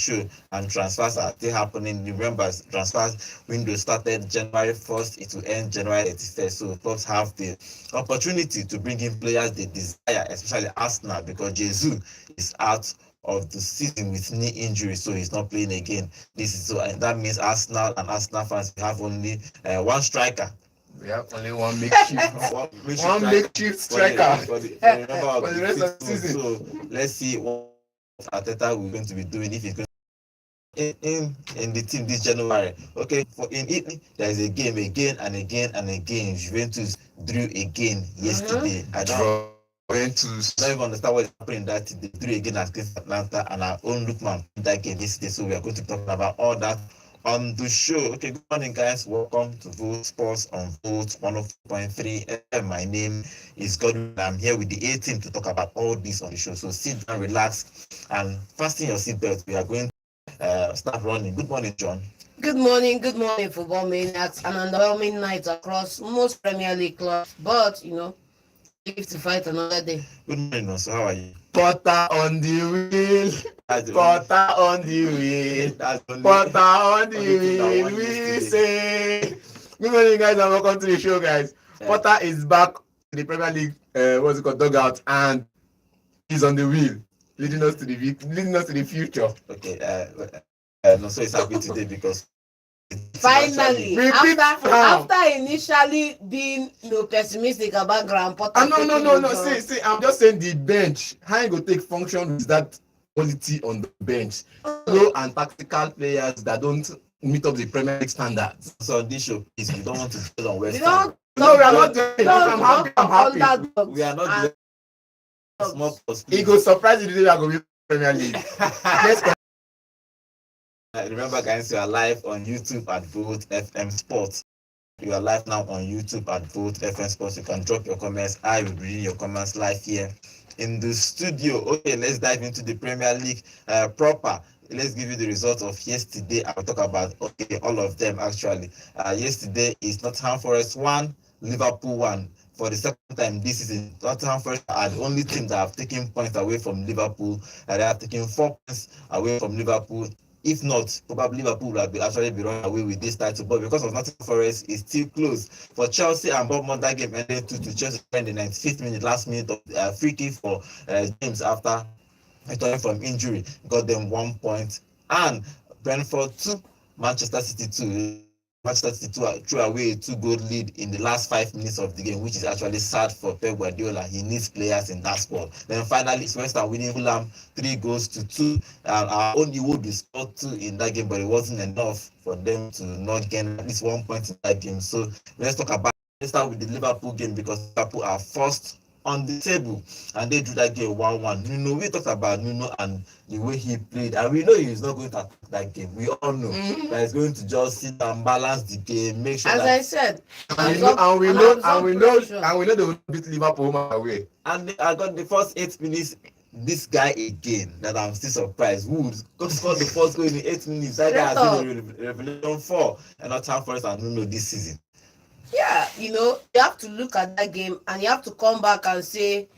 show, and transfers are still happening. Remember, transfer window started January 1st, it will end January 31st. So clubs have the opportunity to bring in players they desire, especially Arsenal, because Jesus is out of the season with knee injury, so he's not playing again. This is so, and that means Arsenal and Arsenal fans have only one striker. We have only one makeshift, one makeshift striker for the rest of the season. season. So let's see what Arteta we're going to be doing if he's going in the team this January. Okay, for in Italy, there is a game again and again and again. Juventus drew again yesterday. I don't even understand what is happening that they drew again against Atalanta, and our own Lookman that game yesterday. So we are going to talk about all that on the show. Okay, good morning, guys. Welcome to Vote Sports on Vote 104.3. My name is Godwin. I'm here with the A team to talk about all this on the show. So sit down, relax, and fasten your seatbelt. We are going to start running. Good morning, John. Good morning, football maniacs. An underwhelming night across most Premier League clubs, but live to fight another day. Good morning, also. How are you? Potter on the wheel. Potter on the wheel. Potter on the wheel. We say. Good morning, guys, and welcome to the show, guys. Potter is back in the Premier League. What's it called? Dugout, and he's on the wheel, leading us to the future. Okay. No, so it's happy today because finally, after initially being pessimistic about Graham Potter. No. See, I'm just saying the bench. How you go take function with that quality on the bench? Slow and tactical players that don't meet up the Premier League standards. So this show is we don't want to build on West Ham. No, we are not doing it. I'm happy. We are not doing small. It go surprise you today. We are going to be Premier League. Remember, guys, you are live on YouTube at Vote FM Sports. You are live now on YouTube at Vote FM Sports. You can drop your comments. I will be reading your comments live here in the studio. Okay, let's dive into the Premier League proper. Let's give you the results of yesterday. I'll talk about all of them actually. Yesterday is Nottingham Forest 1, Liverpool 1. For the second time this season, Nottingham Forest are the only team that have taken points away from Liverpool. They have taken 4 points away from Liverpool. If not, probably Liverpool will actually be running away with this title. But because of Nottingham Forest, it's still close. For Chelsea and Bournemouth, that game ended 2-2. Chelsea in the 95th minute, last minute of free kick for James after returning from injury. Got them 1 point. And Brentford 2, Manchester City 2. Manchester City threw away a 2-goal lead in the last 5 minutes of the game, which is actually sad for Pep Guardiola. He needs players in that squad. Then finally, West Ham winning Fulham 3-2. Our own Iwobi scored 2 in that game, but it wasn't enough for them to not gain at least 1 point in that game. So let's start with the Liverpool game, because Liverpool are first on the table and they drew that game 1-1. We talked about Nuno and the way he played, and we know he's not going to attack that game. We all know that he's going to just sit and balance the game, make sure. As I said, and we know they will beat Liverpool away. And I got the first 8 minutes. This guy again, that I'm still surprised. Who scored the first goal in 8 minutes? That guy has been a revelation for Nottingham Forest and Nuno this season. Yeah, you have to look at that game and you have to come back and say,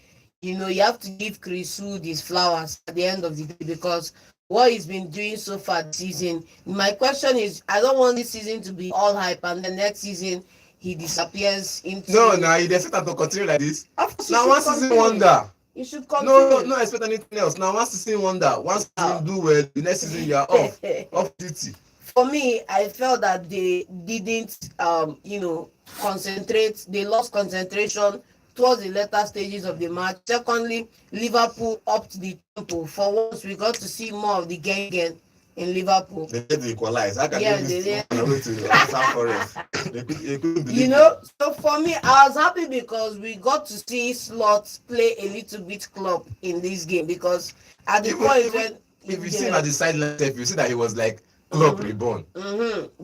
you have to give Chris Wood his flowers at the end of the day, because what he's been doing so far this season. My question is, I don't want this season to be all hype and the next season he disappears into. No, he expect to continue like this. Now one season wonder. You should continue. No expect anything else. Now one season wonder. Once you do well, the next season you are off duty. For me, I felt that they didn't, concentrate. They lost concentration towards the later stages of the match. Secondly, Liverpool upped the tempo. For once, we got to see more of the gang in Liverpool. They did equalize. I can they did. So for me, I was happy because we got to see Slots play a little bit club in this game, because at the point when if you see him at the sideline, you see that he was like club reborn.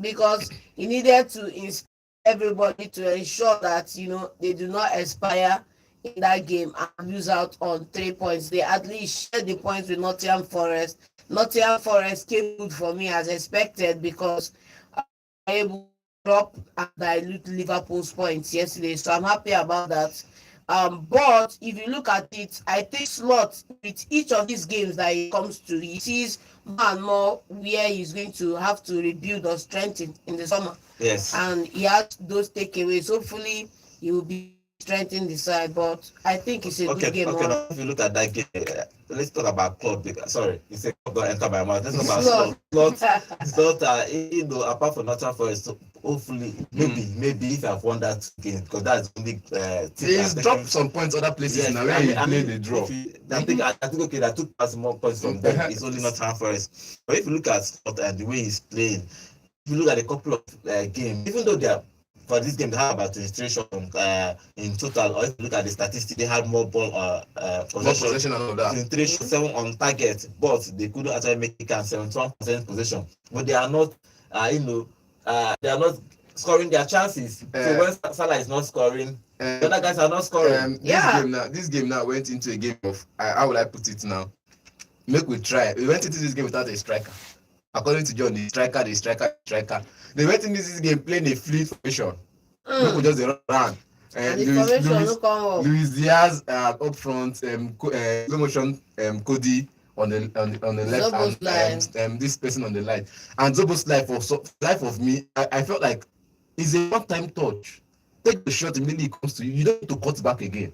Because he needed to inspire everybody to ensure that they do not expire in that game and lose out on 3 points. They at least shared the points with Nottingham Forest. Nottingham Forest came good for me as expected, because I was able to drop and dilute Liverpool's points yesterday. So I'm happy about that. But if you look at it, I think Slot with each of these games that he comes to, he sees more and more where he's going to have to rebuild or strengthen in the summer. Yes. And he has those takeaways. Hopefully, he will be strengthening the side. But I think it's a good game. Okay. Now, if you look at that game, let's talk about club. Sorry, you said club don't enter my mouth. Let's talk about Slot. Apart from Nottingham Forest, so hopefully, maybe if I've won that game, because that's only. He's dropped some points other places now. Where he played the drop. I think okay, that took us more points from them. It's only Nottingham Forest. But if you look at Slot and the way he's playing, if you look at a couple of games, even though they are. For this game, they have about 23 in total. Or if you look at the statistics, they had more ball possession and all that. 23 shots, 7 on target, but they couldn't actually make it count. 71% possession. But they are not, they are not scoring their chances. So when Salah is not scoring, the other guys are not scoring. This game now went into a game of how will I put it now? Make we try. We went into this game without a striker. According to John, the striker. They went into this game playing a fleet formation. People just run. Luis Diaz up front, motion Cody on the left, and this person on the right. And Zobo's life of me, I felt like it's a one-time touch. Take the shot immediately it comes to you. You don't need to cut back again.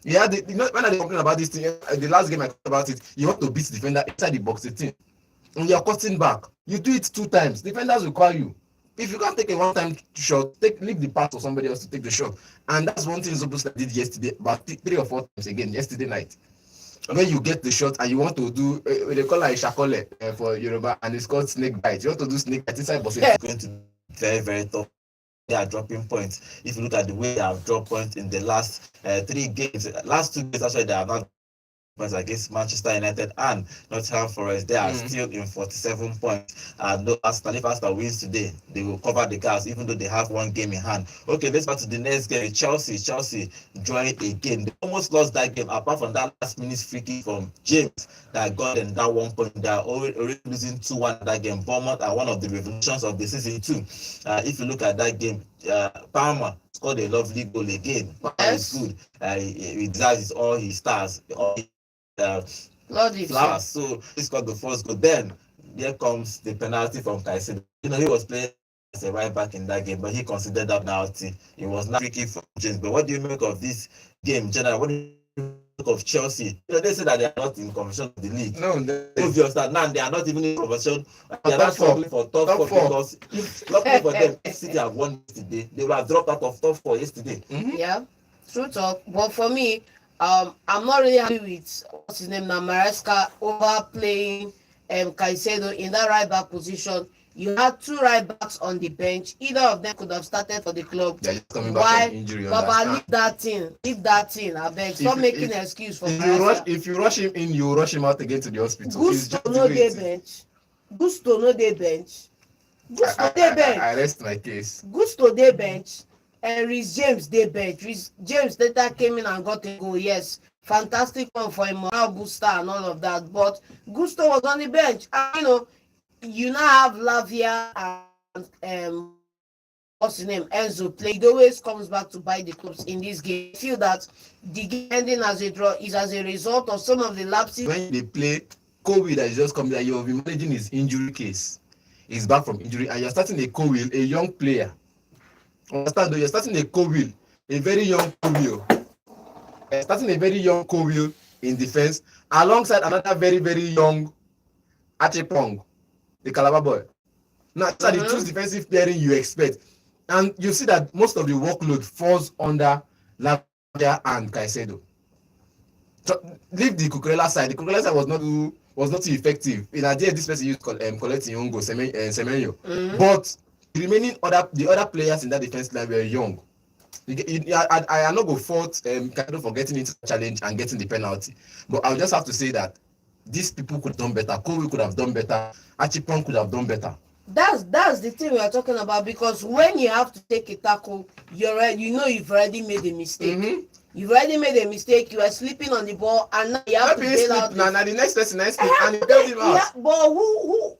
Yeah, when I complain about this thing, the last game I talked about it, you have to beat the defender inside the box 18. And you're cutting back. You do it 2 times. Defenders will call you. If you can't take a one-time shot, leave the pass for somebody else to take the shot. And that's one thing Zoboslai did yesterday, about 3 or 4 times again yesterday night. When you get the shot and you want to do, they call it a shakole for Yoruba, and it's called snake bite. You want to do snake bite inside box. It's going to be very, very tough. They are dropping points. If you look at the way they have dropped points in the last 3 games, last 2 games, actually, they are not points against Manchester United and Nottingham Forest. They are still in 47 points. And if Arsenal wins today, they will cover the gaps, even though they have 1 game in hand. Okay, let's back to the next game. Chelsea joined again. They almost lost that game, apart from that last minute free kick from James that got them that 1 point. They are already losing 2-1 that game. Bournemouth are one of the revelations of the season too. If you look at that game, Palmer scored a lovely goal again. It's good. He deserves all his stars. Flowers. So he scored the first goal. Then there comes the penalty from Caicedo. He was playing as a right back in that game, but he considered that penalty. It was not tricky for James. But what do you make of this game, general? What do you make of Chelsea? They say that they are not in conversation of the league. No, obvious that now they are not even in conversation. They are not struggling for top 4 because luckily for them, City have won yesterday. They were dropped out of top 4 yesterday. Yeah, true talk. But for me, I'm not really happy with what's his name now, Maresca overplaying Caicedo in that right back position. You had 2 right backs on the bench. Either of them could have started for the club. They're just coming back from injury. Baba, leave that thing. I beg. Stop making an excuse for if you rush him in, you rush him out again to the hospital. Gusto no dey bench. I rest my case. Gusto dey bench. And Reece James dey bench. Reece James later came in and got a goal. Yes, fantastic one for him, morale booster and all of that. But Gusto was on the bench. And, you now have Lavia and what's his name, Enzo play. It always comes back to bite the clubs in this game. I feel that the game ending as a draw is as a result of some of the lapses. When they play Kobe that is just coming, that you have been managing his injury case. He's back from injury, and you're starting a Kobe, a young player. Understand though, you're starting a Kobe, a very young Kobe. Starting a very young Kobe in defense, alongside another very, very young Achepong, the Calabar boy. Now, these are the 2 defensive pairing you expect. And you see that most of the workload falls under Lavia and Caicedo. So, leave the Cucurella side. The Cucurella side was not too effective. In idea, this person used collecting Yongo, Semenyo. But the other players in that defense line were young. I am not go fault kind of for getting into the challenge and getting the penalty. But I'll just have to say that these people could have done better. Kobe could have done better. Achipong could have done better. That's the thing we are talking about, because when you have to take a tackle, you've already made a mistake. You've already made a mistake. You are sleeping on the ball, and now you have to bail out. Now the next person, and you bailed him out. Yeah, but who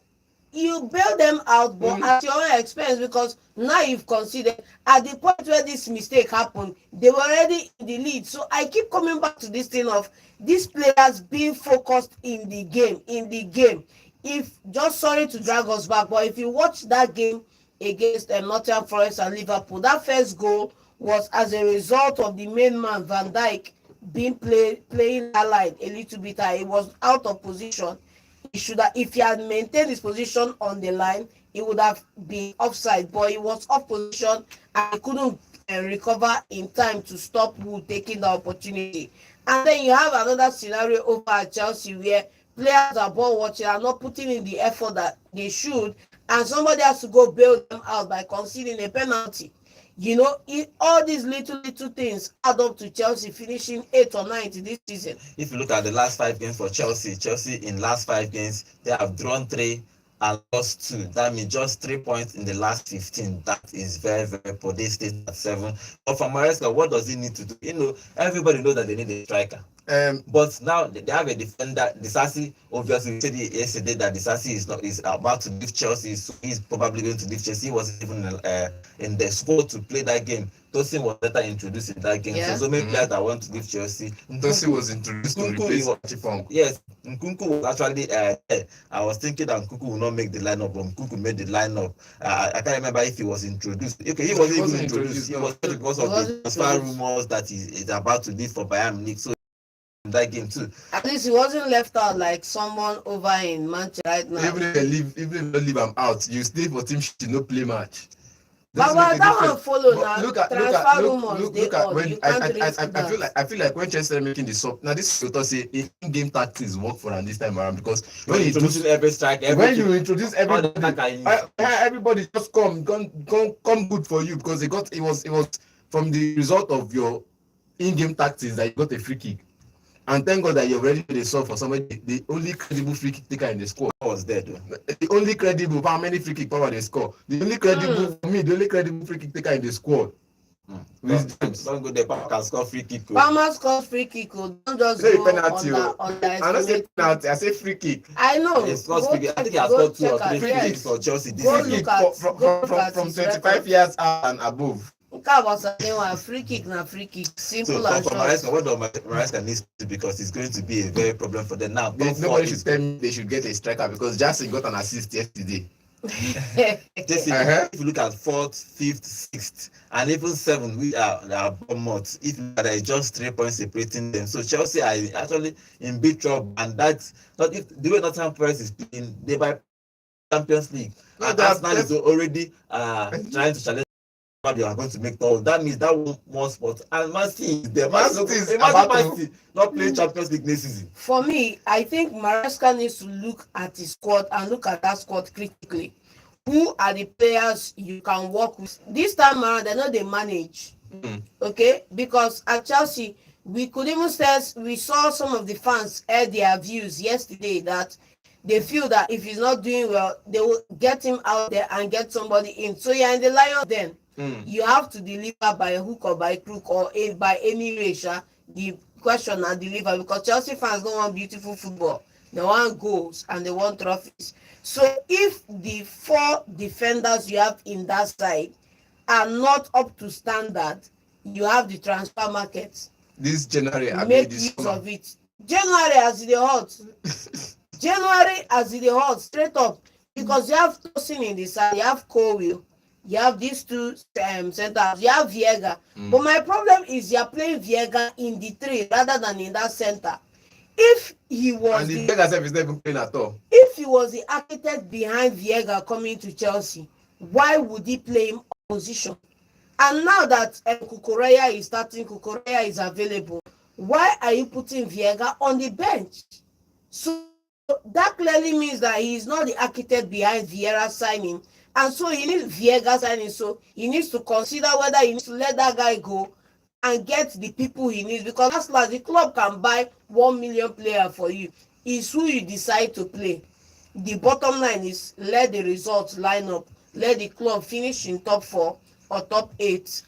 you bail them out, but at your own expense, because now you've considered at the point where this mistake happened, they were already in the lead. So I keep coming back to this thing of these players being focused in the game. If just sorry to drag us back, but if you watch that game against Nottingham Forest and Liverpool, that first goal was as a result of the main man Van Dijk being playing that line a little bit high. He was out of position. He should have, if he had maintained his position on the line, he would have been offside, but he was off position and he couldn't recover in time to stop Wood taking the opportunity. And then you have another scenario over at Chelsea where players are ball watching and not putting in the effort that they should, and somebody has to go bail them out by conceding a penalty. All these little things add up to Chelsea finishing 8th or 9th this season. If you look at the last 5 games for Chelsea in last 5 games, they have drawn 3 and lost 2. That means just 3 points in the last 15. That is very, very poor. They stayed at 7. But for Maresca, what does he need to do? Everybody knows that they need a striker. But now they have a defender. Disasi obviously said yesterday that Disasi is about to leave Chelsea, so he's probably going to leave Chelsea. He wasn't even in the squad to play that game. Tosin was better introduced in that game. Yeah. So many players that want to leave Chelsea. Tosin was introduced to replace Chifong. Yes, Nkunku was actually I was thinking that Nkunku will not make the lineup, but Nkunku made the lineup. I can't remember if he was introduced. Okay, he wasn't even introduced. He was because of the transfer rumors that he is about to leave for Bayern Munich. So that game too. At least he wasn't left out like someone over in Manchester right now. Even if you don't leave him out, you stay for team to no play match. But that one follow now. Look at when I feel like when Chelsea making the sub. Now this is to say in-game tactics work for them this time around, because when you introduce every strike, when you introduce everybody just come good for you, because it was from the result of your in-game tactics that you got a free kick. And thank God that you're ready to solve for somebody. The only credible free kick taker in the squad was there, though. The only credible, how many free kick power they score? The only credible for me, the only credible free kick taker in the squad. Don't go there. Palmer can score free kick. Palmer scores free kick. Don't just say go penalty. on that. I don't say penalty. I say free kick. I know. He scores free kick. I think he has scored 2 or 3 free kicks for Chelsea this season. From 25 years and above. Free kick. Simple so, and for short. what Maresca needs to do, because it's going to be a very problem for them now. Nobody should tell me they should get a striker, because Jackson got an assist yesterday. Just if you look at 4th, 5th, 6th, and even 7th, we are Bournemouth. If there is just 3 points separating them, so Chelsea are actually in big trouble, and that's not if the way Nottingham Forest is playing. They by Champions League, and Arsenal is already trying to challenge. They are going to make all. That means that one spot, and Man City is there. Man City is not playing Champions League next season. For me, I think Maresca needs to look at his squad and look at that squad critically. Who are the players you can work with this time around? They know they manage. Okay, because at Chelsea, we could even say we saw some of the fans air their views yesterday that they feel that if he's not doing well, they will get him out there and get somebody in. So you're in the Lions then. You have to deliver by hook or by crook or by any way. The question and deliver, because Chelsea fans don't want beautiful football. They want goals and they want trophies. So if the 4 defenders you have in that side are not up to standard, you have the transfer market. This January, make use of it. January as the hot. January as the hot, straight up. Because you have Tosin in the side, you have Cowell. You have these 2 centers. You have Viega. But my problem is you're playing Viega in the 3 rather than in that center. If he was and the Viega is not even playing at all. If he was the architect behind Viega coming to Chelsea, why would he play him opposition? And now that Kukureya is starting, Kukureya is available, why are you putting Viega on the bench? So that clearly means that he is not the architect behind Vieira signing. And so he needs Viega signing. So he needs to consider whether he needs to let that guy go and get the people he needs. Because that's like the club can buy 1 million player for you. It's who you decide to play. The bottom line is let the results line up. Let the club finish in top 4 or top 8.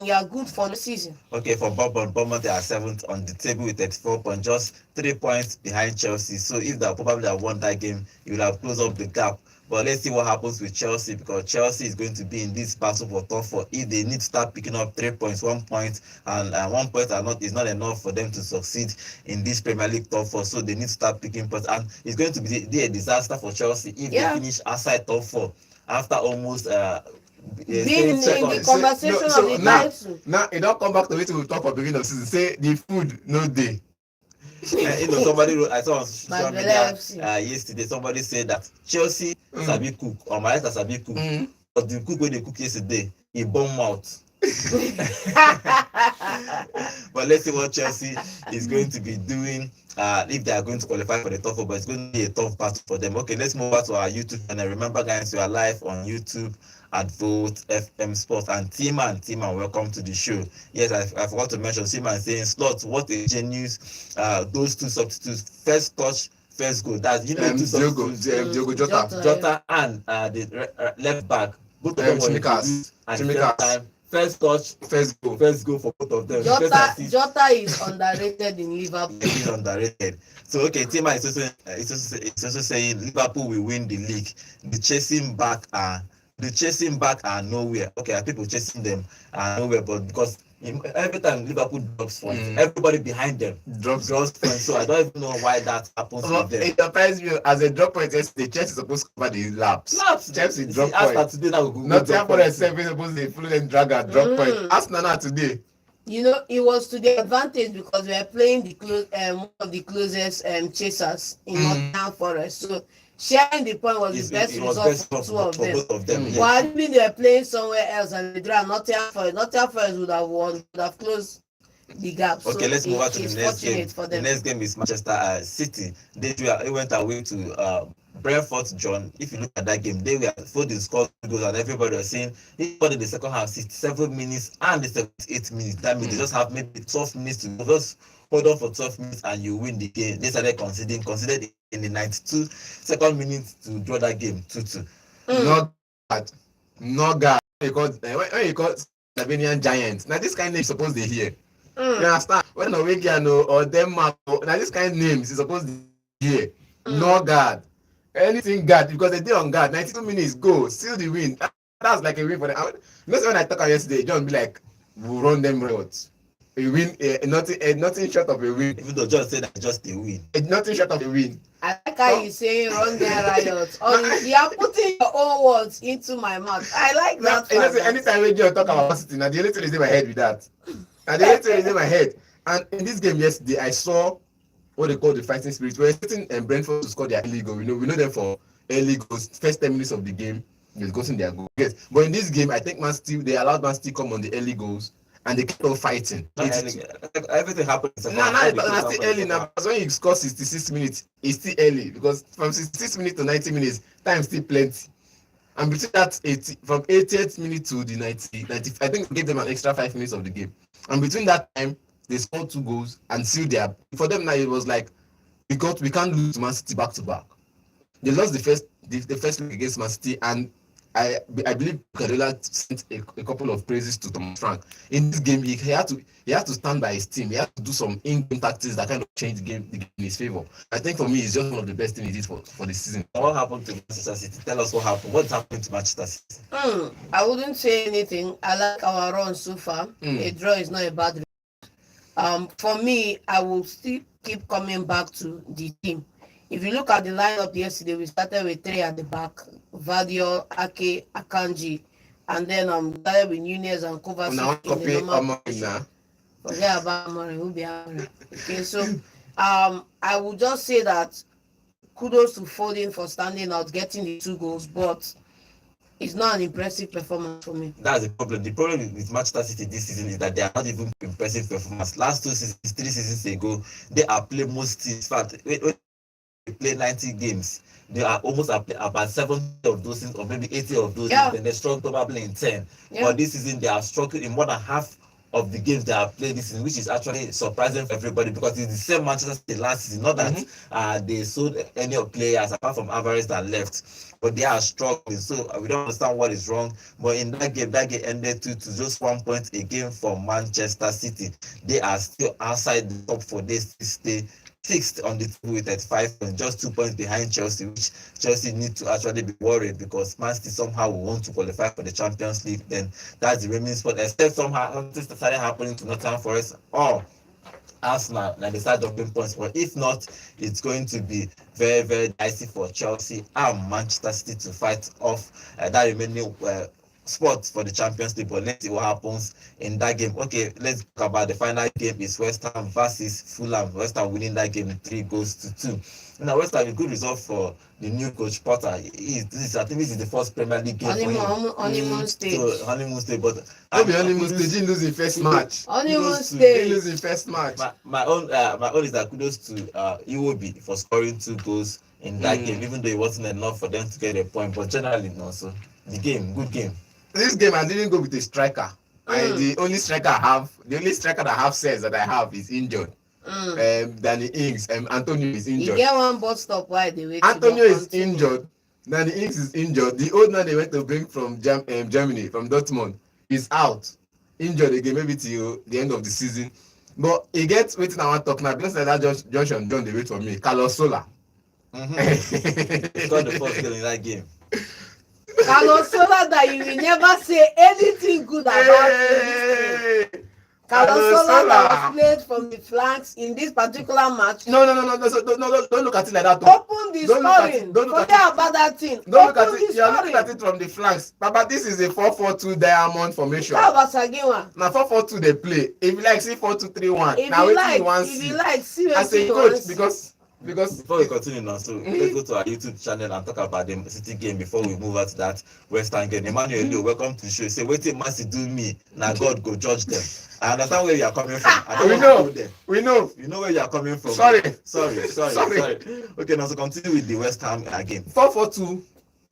You are good for the season. Okay, for Bournemouth, they are 7th on the table with 34 points, just 3 points behind Chelsea. So if they probably have won that game, you will have closed up the gap. But let's see what happens with Chelsea, because Chelsea is going to be in this battle for top four. If they need to start picking up 3 points, 1 point, and 1 point is not enough for them to succeed in this Premier League top four. So they need to start picking points, and it's going to be a disaster for Chelsea if they finish outside top four after almost being in the conversation of the title. Now it don't come back to it. We'll talk about beginning of season. Say the food no day. Somebody wrote, I saw on social media yesterday, somebody said that Chelsea sabi cook, or my sabi cook, but the cook when they cook yesterday, he bomb out. But let's see what Chelsea is going to be doing if they are going to qualify for the top four, but it's going to be a tough battle for them. Okay, let's move on to our YouTube channel. Remember, guys, we are live on YouTube at Vote FM Sports. And T-Man, welcome to the show. Yes, I forgot to mention T-Man saying, Slot, what a genius. Those two substitutes, first touch, first goal. That's two substitutes, Diogo Jota and the left back. Both of them were introduced at the same time. First touch, first goal for both of them. Jota is underrated in Liverpool. He's underrated. So okay, Tima is also saying Liverpool will win the league. The chasing back are nowhere. Okay, people chasing them are nowhere, but because every time Liverpool drops points, everybody behind them drops points. So I don't even know why that happens with them. It surprised me as a drop point yesterday. Chelsea is supposed to cover the laps. Chelsea drop point. Today now we not for the 7 supposed to follow them drag and drop point. Arsenal today. You know, it was to the advantage because we are playing one of the closest chasers in Nottingham Forest. So sharing the point was the best result for both of them. Yes. While they were playing somewhere else and they draw Nottingham Forest would have won, would have closed the gap. Okay, so let's move on to the next game. The next game is Manchester City. They went away to Brentford. John, if you look at that game, they were Foden scored goals and everybody was saying he scored in the second half 67 minutes and the 78 minutes. That means they just have maybe 12 minutes to go. Just hold on for 12 minutes and you win the game. They started considered in the 92nd minute to draw that game 2-2. Not God. Because when you call Slovenian Giants, now this kind of name is supposed to hear. You understand? When Norwegian or Denmark, now this kind of names is supposed to hear. No God. Anything God, because they did on God. 92 minutes, go, seal the win. That's like a win for them. When I talked about yesterday, John be like, we'll run them roads. A win, nothing short of a win. Even though John said that just a win. Nothing short of a win. I like how you say run their riots. You are putting your own words into my mouth. I like that. Anytime we talk about City, now the only thing is in my head with that. And the only thing is in my head. And in this game yesterday, I saw what they call the fighting spirit. We're sitting in Brentford to score their early goal. We know them for early goals. First 10 minutes of the game, they've gotten their goal. Yes. But in this game, I think they allowed Man City come on the early goals. And they kept on fighting. Everything happened. It's still early now. Because when you score 66 minutes, it's still early. Because from 66 minutes to 90 minutes, time still plenty. And between that, from 80th minute to the 90, I think we gave them an extra 5 minutes of the game. And between that time, they scored 2 goals and sealed their. For them now, it was like we can't lose Man City back to back. They lost the first leg against Man City, and I believe Guardiola sent a couple of praises to Thomas Frank. In this game, he had to stand by his team. He had to do some in-game tactics that kind of changed the game in his favor. I think for me, it's just one of the best things he did for the season. What happened to Manchester City? Tell us what happened. What's happening to Manchester City? I wouldn't say anything. I like our run so far. A draw is not a bad result. For me, I will still keep coming back to the team. If you look at the lineup yesterday, we started with 3 at the back: Vadio, Ake, Akanji, and then started with Nunez and Kovacic in the normal position. Forget about Amorim, who be Amorim. Okay, so I would just say that kudos to Foden for standing out, getting the 2 goals, but it's not an impressive performance for me. That's the problem. The problem with Manchester City this season is that they are not even impressive performance. Last 2 seasons, 3 seasons ago, they are playing most teams. In fact, they play 90 games. They are almost about 70 of those things, or maybe 80 of those things, and they struggle probably in 10. But this season, they are struggling in more than half of the games they have played this season, which is actually surprising for everybody because it's the same Manchester City last season. Not that they sold any of players apart from Alvarez that left, but they are struggling. So we don't understand what is wrong. But in that game ended to just 1 point again for Manchester City. They are still outside the top 4. They still stay sixth on the table with 35 points, just 2 points behind Chelsea, which Chelsea need to actually be worried because Man City somehow will want to qualify for the Champions League. Then that's the remaining spot, except somehow something started happening to Nottingham Forest or Arsenal, and they start dropping points. But if not, it's going to be very, very dicey for Chelsea and Manchester City to fight off that remaining spot for the Champions League. But let's see what happens in that game. Okay, let's talk about the final game. Is West Ham versus Fulham. West Ham winning that game 3-2. Now, West Ham, a good result for the new coach Potter. I think this is the first Premier League game for him. Honeymoon stage. So, honeymoon stage, but honeymoon stage, he lose the first match. Honeymoon He stage. lose the first match. My own is that kudos to Iwobi for scoring 2 goals in that game, even though it wasn't enough for them to get a point. But generally, no. So the game, good game. This game, I didn't go with a striker. The only striker that I have says that I have is injured. Danny Ings, Antonio is injured. You get one bus stop while they wait. Antonio is injured. Danny Ings is injured. The old man they went to bring from Germany, from Dortmund, is out. Injured again, maybe till the end of the season. But he gets waiting. I want to talk now. Because that Johnson John they wait for me. Carlos Sola. He got the first goal in that game. Carlos Sola that you will never say anything good about him. Carlos Sola that was played from the flanks in this particular match. No, don't look at it like that. Open the scoring. Forget about that thing. Don't look at it. You are looking at it from the flanks. Baba, this is a 4-4-2 diamond formation. How about Sagiwa? Now 4-4-2 they play. If you like, see 4-2-3-1. Now if you like, see as a coach, because before we continue now, so let's go to our YouTube channel and talk about the City game before we move out to that West Ham game. Emmanuel, welcome to the show. Say, wait till Man City do me. Now God go judge them. I understand where you are coming from. We know. You know where you are coming from. Sorry. Okay, now so continue with the West Ham game. 4-4-2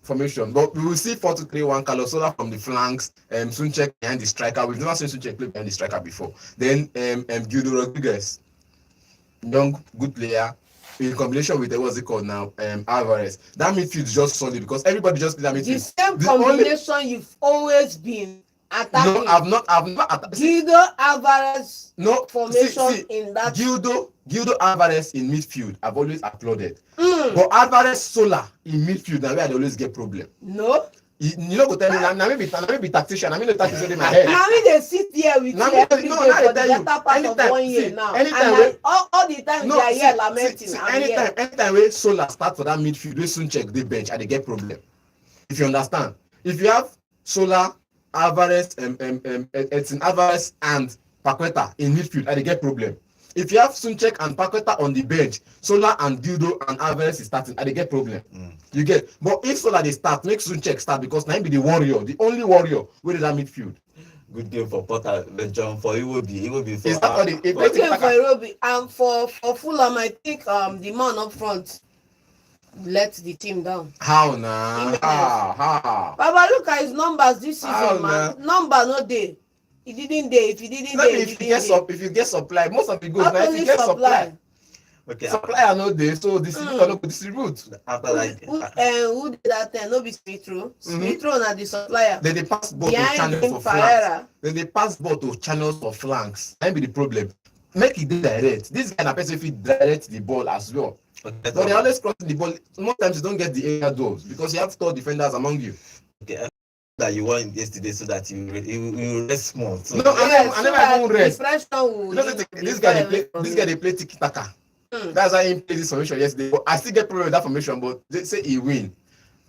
formation, but we will see 4-2-3-1. Carlos Sola from the flanks, Sunchek behind the striker. We've never seen Sunchek play behind the striker before. Then Guido Rodriguez, young, good player, in combination with what's it called now, Alvarez. That midfield is just solid because everybody just play that midfield. The same combination you've always been attacking. No, I've not attacked. Guido Alvarez formation in that. Guido Alvarez in midfield, I've always applauded. But Alvarez Sola in midfield, now where they always get problem. No. You know, go tell me, now maybe tactician. I mean, the tactician in my head. Now they sit here with you every day for the better part of 1 year now. And all the time they are here lamenting. Anytime where Sola start for that midfield, we soon check the bench and they get problem. If you understand, if you have Sola, Alvarez, Edson Alvarez and Paqueta in midfield, and they get problem. If you have Sunchek and Paqueta on the bench, Sola and Guido and Alvarez is starting, and they get problem. You get. But if Sola they start, make Sunchek start because now he be the warrior, the only warrior with that midfield. Good game for Potter, John. For Iwobi. For Iwobi, and for Fulham, I think the man up front let the team down. How now? How? Baba, look at his numbers this season, man. Number no day. He didn't day. If he didn't day, if you get supply, most of the goals now if you get supply. Okay. Supply are no day, so distributor no distribute. After that, who did that? No be Smith Rowe. Smith Rowe na the supplier. Then they pass ball to channels for flanks. Then they pass ball to channels for flanks. That be the problem. Make it direct. This guy na person fit direct the ball as well. But they always crossing the ball. Most times you don't get the area doors because you have tall defenders among you. Okay. That you won yesterday so that you rest small. So no, I never even rest. This guy they play tiki taka. That's why he played this formation yesterday. But I still get problem with that formation, but they say he win.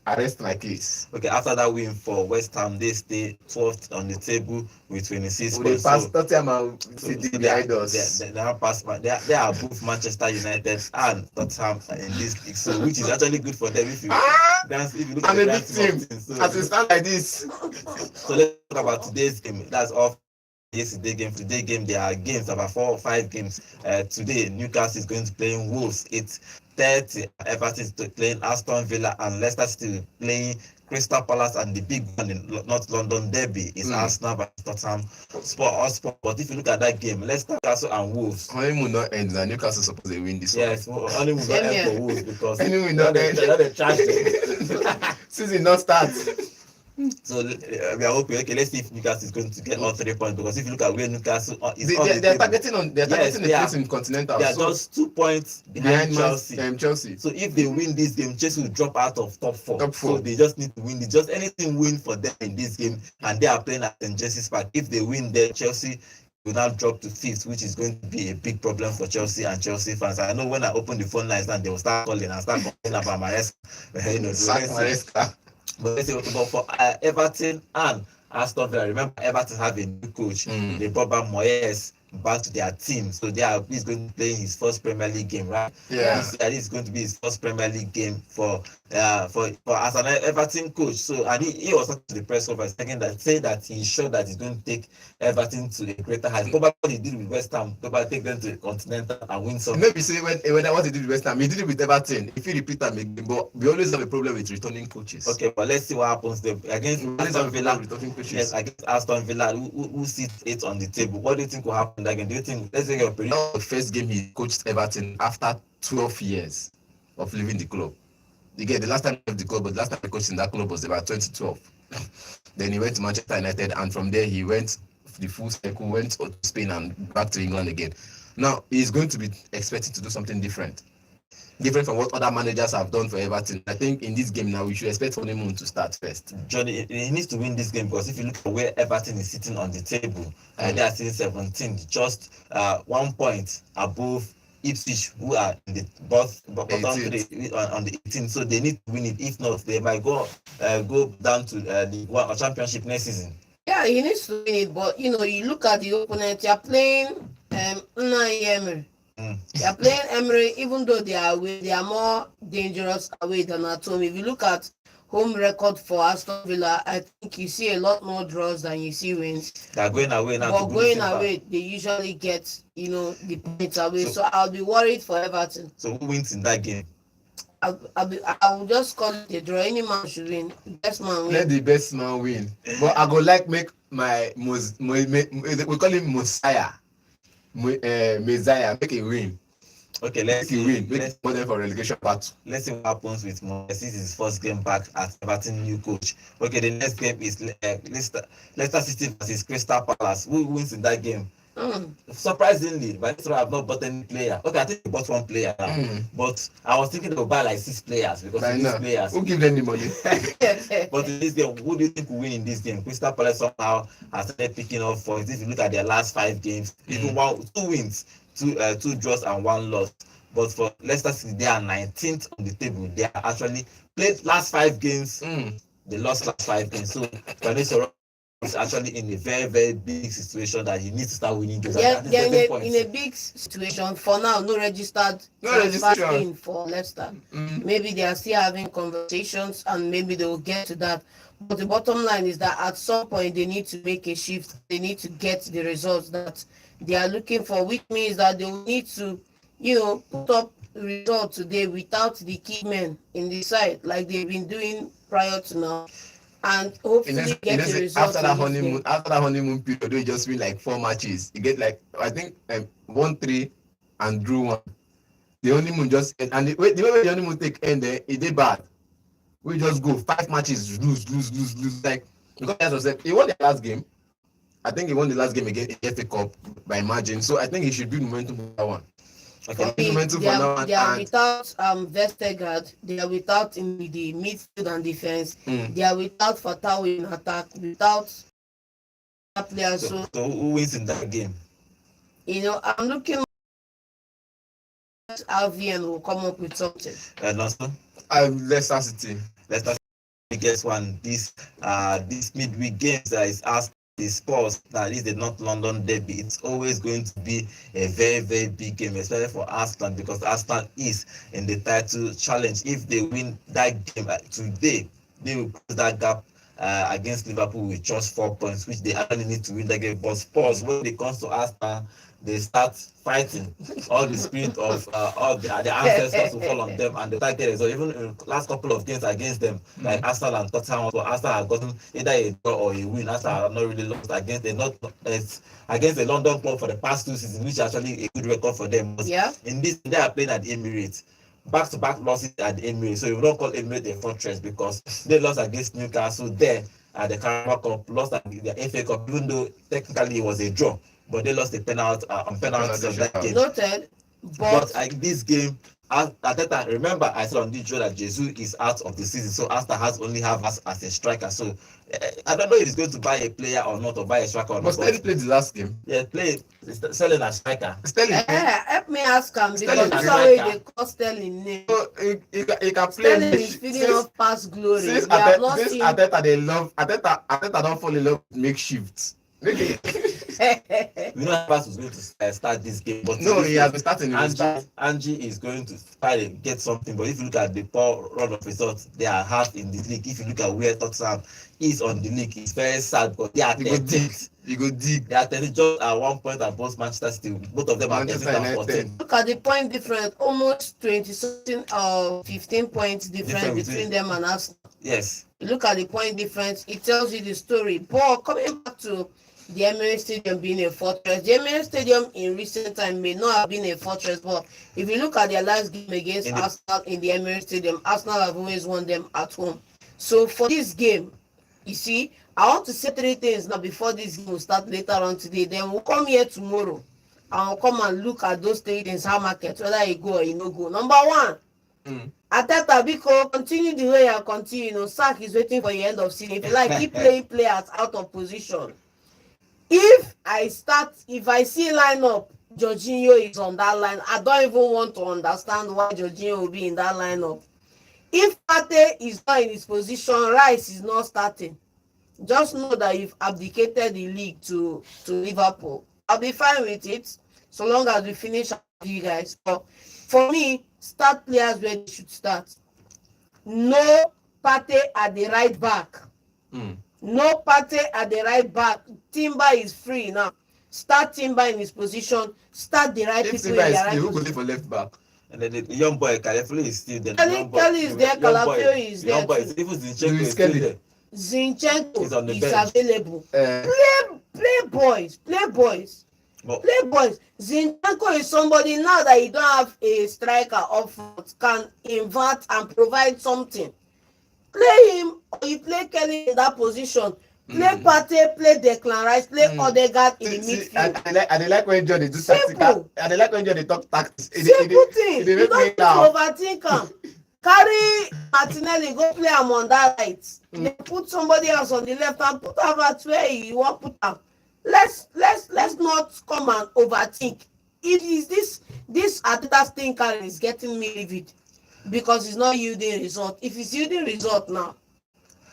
I rest my case. Okay, after that win for West Ham, they stay 12th on the table with 26 points. They passed Tottenham and City behind us. They are both Manchester United and Tottenham in this league, so which is actually good for them if you look at the grand team. So, as it stands like this. So let's talk about today's game. That's all. Yesterday game. Today game, there are games, about 4 or 5 games. Today, Newcastle is going to play in Wolves. It's 30. Everton is playing Aston Villa, and Leicester City playing Crystal Palace, and the big one in North London derby is Arsenal versus Tottenham Sport. But if you look at that game, Leicester, Newcastle, and Wolves. Honeymoon not end. Newcastle supposed to win this one. Yes, honeymoon not end for Wolves because honeymoon not end. They trash them. Season not start. So we are hoping. Okay, let's see if Newcastle is going to get all 3 points, because if you look at where Newcastle is on the they're table, targeting the place in Continental. They are so just 2 points behind Chelsea. Chelsea. So if they win this game, Chelsea will drop out of top four. Top four. So they just need to win it. Just anything win for them in this game, and they are playing at St. James's Park. If they win there, Chelsea will now drop to fifth, which is going to be a big problem for Chelsea and Chelsea fans. I know when I open the phone lines now, they will start calling and start complaining about Maresca. You know, Maresca. But let's say, but for Everton and Aston Villa, remember Everton have a new coach. They brought back Moyes back to their team, so he's going to play his first Premier League game, right? Yeah. This is going to be his first Premier League game for as an Everton coach. So, and he was talking to the press conference saying that he's sure that he's going to take Everton to a greater height. Probably what he did with West Ham, probably take them to the Continental and win some. Maybe say when what he did with West Ham, he did it with Everton. If you repeat that again, but we always have a problem with returning coaches. Okay, but let's see what happens there against Aston Villa. Yes, against Aston Villa, who sits 8 on the table. What do you think will happen again? Do you think, let's say, the first game he coached Everton after 12 years of leaving the club? Again, the last time he left the club, but the last time he coached in that club was about 2012. Then he went to Manchester United, and from there he went the full cycle, went to Spain and back to England again. Now he's going to be expected to do something different from what other managers have done for Everton. I think in this game now we should expect honeymoon to start first. Johnny, he needs to win this game, because if you look at where Everton is sitting on the table, they are sitting 17th, just 1 point above Ipswich, who are in the bottom 3 on the 18th. So they need to win it. If not, they might go down to the One Championship next season. Yeah, he needs to win it, but you look at the opponent. You're playing Unai Emery. They are playing Emery, even though they are away, they are more dangerous away than at home. If you look at home record for Aston Villa, I think you see a lot more draws than you see wins. They are going away now. But going away, they usually get the points away. So I'll be worried for Everton. So who wins in that game? I will just call it a draw. Any man should win. Best man win. Let the best man win. But I go make my we call him Messiah. Messiah, make a win. Okay, let's see. Win. Make it model for relegation battle. Let's see what happens with Moyes. This is his first game back at Everton, new coach. Okay, the next game is Leicester City versus Crystal Palace. Who wins in that game? Surprisingly, but I have not bought any player. Okay, I think they bought 1 player now. But I was thinking they would buy like 6 players, because these players. Who give them the money? But in this game, who do you think will win in this game? Crystal Palace somehow has started picking up points. If you look at their last 5 games, even 2 wins, 2 draws and 1 loss. But for Leicester City, they are 19th on the table. They are actually played last 5 games. They lost last 5 games. So Vanessa is actually in a very, very big situation that he needs to start winning games. Yeah, they're in a big situation. For now, no registration for Leicester. Maybe they are still having conversations, and maybe they will get to that. But the bottom line is that at some point they need to make a shift. They need to get the results that they are looking for, which means that they will need to, put up results today without the key men in the side, like they've been doing prior to now. And hopefully get the results. After that honeymoon period, they just win like 4 matches. You get like, I think 1-3 and drew 1. The honeymoon just end, and the way the honeymoon end, it did bad. We just go 5 matches, lose. Like, because as I said, he won the last game. I think he won the last game against the FA Cup by margin. So I think he should build momentum for that one. Okay. They are without Vestergaard. They are without in the midfield and defense. They are without Fatau in attack. Without players. So who wins in that game? I'm looking at RVN will come up with something. Leicester City. Leicester City gets one. This midweek games is asked. The Spurs, that is the North London derby. It's always going to be a very, very big game, especially for Arsenal, because Arsenal is in the title challenge. If they win that game today, they will close that gap against Liverpool with just 4 points, which they actually need to win that game. But Spurs, when it comes to Arsenal, they start fighting. All the spirit of all the ancestors will fall on them, and they start getting. So even in the last couple of games against them, like Arsenal and Tottenham, so Arsenal have gotten either a draw or a win. Arsenal have not really lost against the London club for the past 2 seasons, which is actually a good record for them. But in this, they are playing at the Emirates. Back-to-back losses at the Emirates. So you don't call Emirates a fortress, because they lost against Newcastle there. at the Carabao Cup, lost at the FA Cup, even though technically it was a draw, but they lost the penalty on penalties of that game. Noted, but this game, Arteta, remember I said on this show that Jesus is out of the season, so Arsenal has only have us as a striker. So I don't know if he's going to buy a player or not, or buy a striker or not. But Sterling played the last game. Yeah, selling a striker. Sterling. Help me ask him, because this way they call Sterling name. So he can play. Sterling is feeding off past glory. Since They have not seen. Arteta, they love Arteta don't fall in love with makeshifts. We know Abbas was going to start this game, but no, he has been starting. Angie is going to try to get something, but if you look at the poor run of results they are half in the league, if you look at where Tottenham is on the league, it's very sad because they are 13th. You go dig. They are 13th, just at 1 point above Manchester City. Both of them are 13th and 14th. Look at the point difference, almost 20-something or 15 points difference between them and us. Yes. Look at the point difference. It tells you the story. But coming back to the Emirates Stadium being a fortress, the Emirates Stadium in recent time may not have been a fortress, but if you look at their last game against Arsenal in the Emirates Stadium, Arsenal have always won them at home. So for this game, you see, I want to say 3 things now before this game will start later on today. Then we'll come here tomorrow and we'll come and look at those 3 things, how market, whether you go or you no go. Number 1, Arteta, because continue the way you continue. Sack is waiting for the end of season. If you like, keep playing players out of position. If I see lineup, Jorginho is on that line. I don't even want to understand why Jorginho will be in that lineup. If Partey is not in his position, Rice is not starting. Just know that you've abdicated the league to Liverpool. I'll be fine with it, so long as we finish you guys. But for me, start players where they should start. No Partey at the right back. No Partey at the right back. Timber is free now. Start Timber in his position. Start the right people in the right position. Who goes for left back? And then the young boy Calafio is still there. Kelly is there. Calafio is there. Young boy, even Zinchenko is still there. Zinchenko is bench. Available. Play boys. Zinchenko is somebody now that you don't have a striker up front, can invert and provide something. Play him, or you play Kelly in that position. Play Partey, play Declan Rice, play Odegaard in the midfield. I like when John do tactical. And I like when John talk tactics. Simple thing. You don't overthink him. Carry Martinelli, go play him on that right. Then put somebody else on the left and put him at where you want to put him. Let's not come and overthink. It is this Arteta's thinking is getting me livid because it's not yielding result. If it's yielding result now,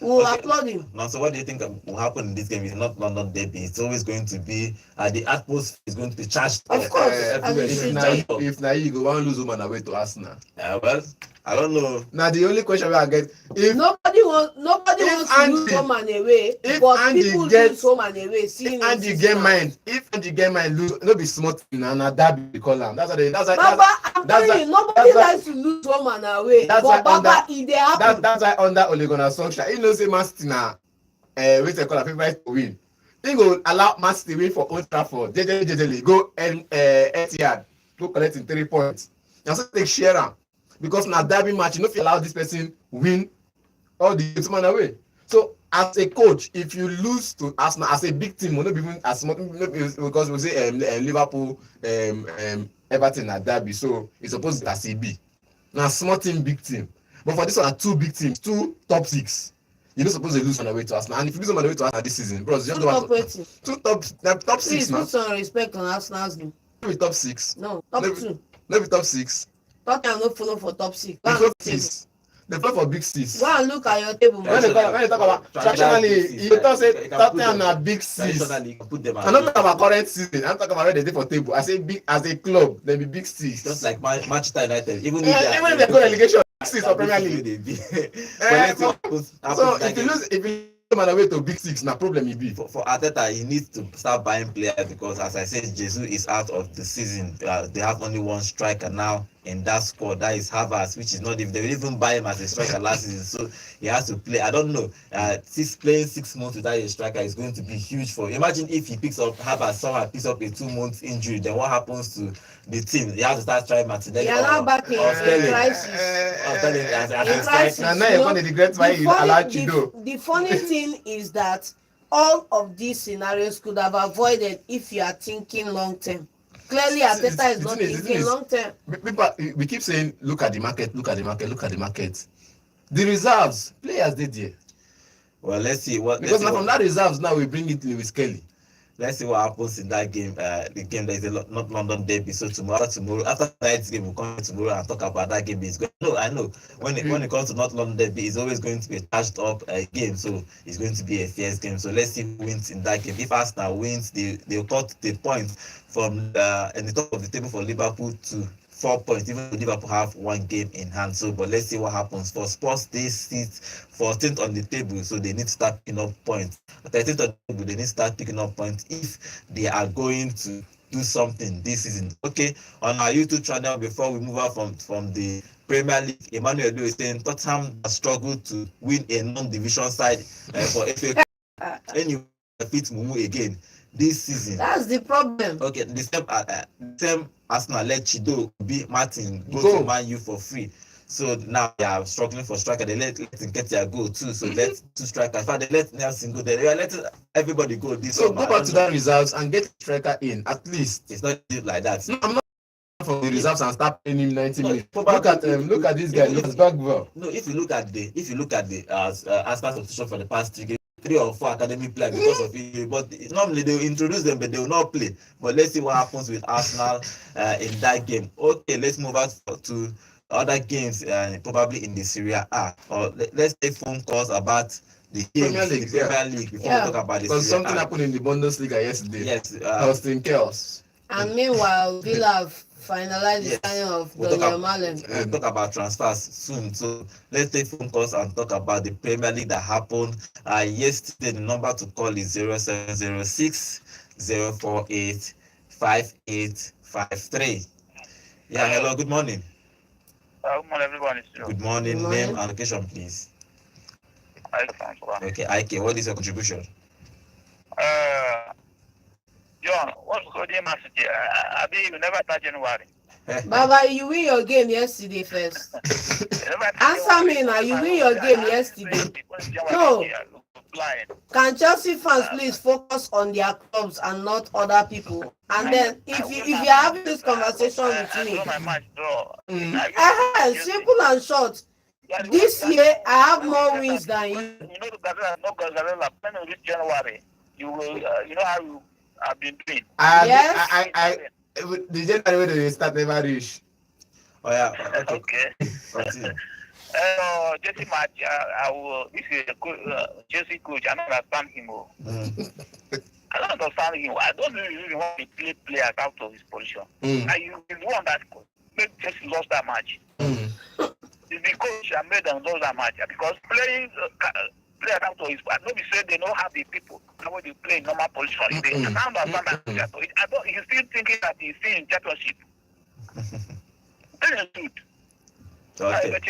we'll applaud him. Now, so what do you think will happen in this game? It's not London derby. It's always going to be the atmosphere is going to be charged. Of course, if now you go and lose woman away to Arsenal. Well, I don't know. Now the only question we are getting, if nobody wants to lose home and away, but people lose home and away. If Andy get mine, lose, no be smart and that be call him. That's I'm telling you, nobody likes to lose home and away. But Baba, it dey happen. That's why under Ole Gunnar Solskjaer, he knows say Man City na wait they call a favorite to win. He go allow Man City win for Old Trafford. Jejely go Etihad, go collecting 3 points. And so take share am. Because na derby match, you know if you allow this person win all the man away. So as a coach, if you lose to Arsenal as a big team, not even as small, because we say Liverpool, Everton at derby, so it's supposed to be as a B. Now small team, big team. But for this one, 2 big teams, 2 top 6. You're not supposed to lose on the way to Arsenal. And if you lose on the way to Arsenal this season, bros, you just go top 6 Please now. put some respect on Arsenal's name. Maybe top 6. No, top 2. Maybe top 6. Tottenham no follow for top 6. They play for big 6. Go and look at your table. When they talk about traditionally, you don't say Tottenham na big 6. I'm not talking about current season. I'm talking about where they did for table. I say big as a club, they be big 6. Just like Manchester United, even if they go relegation, 6 or Premier League. So if you lose man away to big 6, na problem it be. For Arteta, he needs to start buying players because, as I said, Jesus is out of the season. They have only 1 striker now. in that squad. That is Havertz, which is not if they will even buy him as a striker last season, so he has to play. I don't know. Playing 6 months without a striker is going to be huge for. Imagine if he picks up Havertz, someone picks up a 2 month injury, then what happens to the team? He has to start trying Martinelli. They are now back in crisis. Now you're going to regret why you allowed Chido. The funny thing is that all of these scenarios could have avoided if you are thinking long term. Clearly, Atalanta is not thinking long term. We keep saying, look at the market, look at the market, look at the market. The reserves, players did here. Well, let's see what. Because from that reserves now we bring it with Kelly. Let's see what happens in that game. The game that is not London derby. So tomorrow, after tonight's game, we'll come tomorrow and talk about that game. It's going. No, I know. When it comes to not London derby, it's always going to be a charged up game. So it's going to be a fierce game. So let's see who wins in that game. If Arsenal wins, they'll cut the points from in the top of the table for Liverpool to 4 points, even though Liverpool have 1 game in hand. So, but let's see what happens. For Spurs, they sit 14th on the table, so they need to start picking up points. 13th on the table, they need to start picking up points if they are going to do something this season. Okay, on our YouTube channel, before we move out from the Premier League, Emmanuel is saying Tottenham has struggled to win a non-division side for FA. Then you defeat Mumu again this season. That's the problem. Okay, the same Arsenal let Chido be Martin go to Man U for free. So now they are struggling for striker. They let him get their goal too. So let 2 strikers. In fact, they let Nelson go. They are letting everybody go this So summer. go back to that reserves and get striker in at least. It's not like that. No, I'm not from the reserves and start paying him 90 minutes. No, look at this guy. He's back well. No, if you look at the Arsenal substitution for the past 3 games, 3 or 4 academy players because of it, but normally they will introduce them, but they will not play. But let's see what happens with Arsenal in that game. Okay, let's move out to other games, probably in the Serie A. Or let's take phone calls about the games in the Premier League before we talk about the Serie A. Because something happened in the Bundesliga yesterday. Yes, Austin chaos. And meanwhile, Villa have finalized the signing of Daniel Malen. We'll talk about transfers soon. So let's take phone calls and talk about the Premier League that happened yesterday. The number to call is 0706 048 5853. Yeah, hello, good morning. Good morning, everyone. Good morning. Name and location, please. Okay, Ike, what is your contribution? John, what's the game message? I mean, you never start January. Baba, you win your game yesterday first. Answer me now, you win your game yesterday. No. Can Chelsea fans please focus on their clubs and not other people? And then if you're having this conversation with me, simple and short. This year I have more wins than you. You know the Gazella, when this January, you will you know how you have been doing. Yes. The January when they start never reach. Oh yeah, okay. Jesse match, I will. This is a Jesse coach. I don't understand him. I don't understand him. I don't really want to play players out of his position. And you the one that made Jesse lost that match. It's the coach that made them lose that match because playing players out of his position. Nobody said they don't have the people. How would you play in normal position? I don't understand that. He's still thinking that he's still in championship. This is good. Okay. But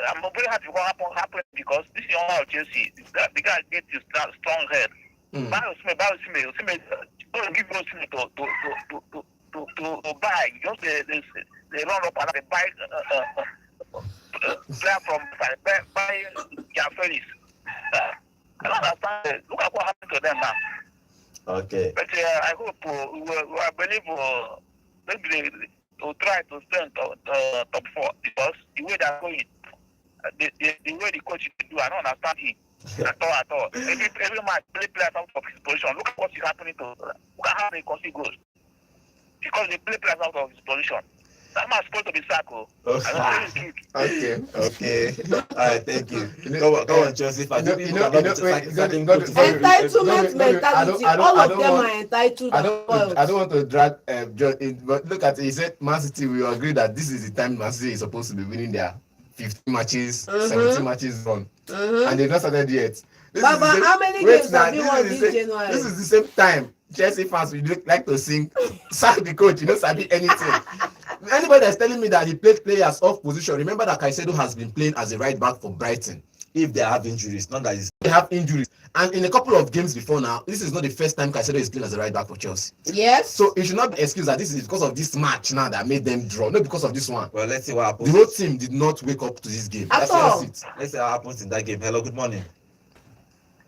I'm very happy what happened because this is all Chelsea. The guy gets his strong head. Don't give us to buy. Just they run up and they buy player from buy their fellas. I don't understand. Look at what happened to them now. Okay. But I hope I believe maybe they will try to stay in top 4 because the way they're going, the way the coach do, I don't understand him at all. Every match, play players out of his position. Look at what is happening to. Look at how they concede goals because they play players out of his position. That man's supposed to be sacked. Okay. All right, thank you. Go on, Joseph. Entitlement mentality. All of them are entitled. I don't want to drag but look at it. He said Man City, we agree that this is the time Man City is supposed to be winning their 15 matches, 17 matches run. And they've not started yet. Baba, how many games have you won this January? This is the same time Chelsea fans will like to sing, sack the coach, you don't sabi anything. Anybody that's telling me that he played players off position, remember that Caicedo has been playing as a right back for Brighton. If they have injuries, not that it's They have injuries, and in a couple of games before now, this is not the first time Caicedo is playing as a right back for Chelsea. Yes. So it should not be excused that this is because of this match now that made them draw, not because of this one. well. Let's see what happens. The whole team did not wake up to this game. At all. Let's see what happens in that game. Hello, good morning.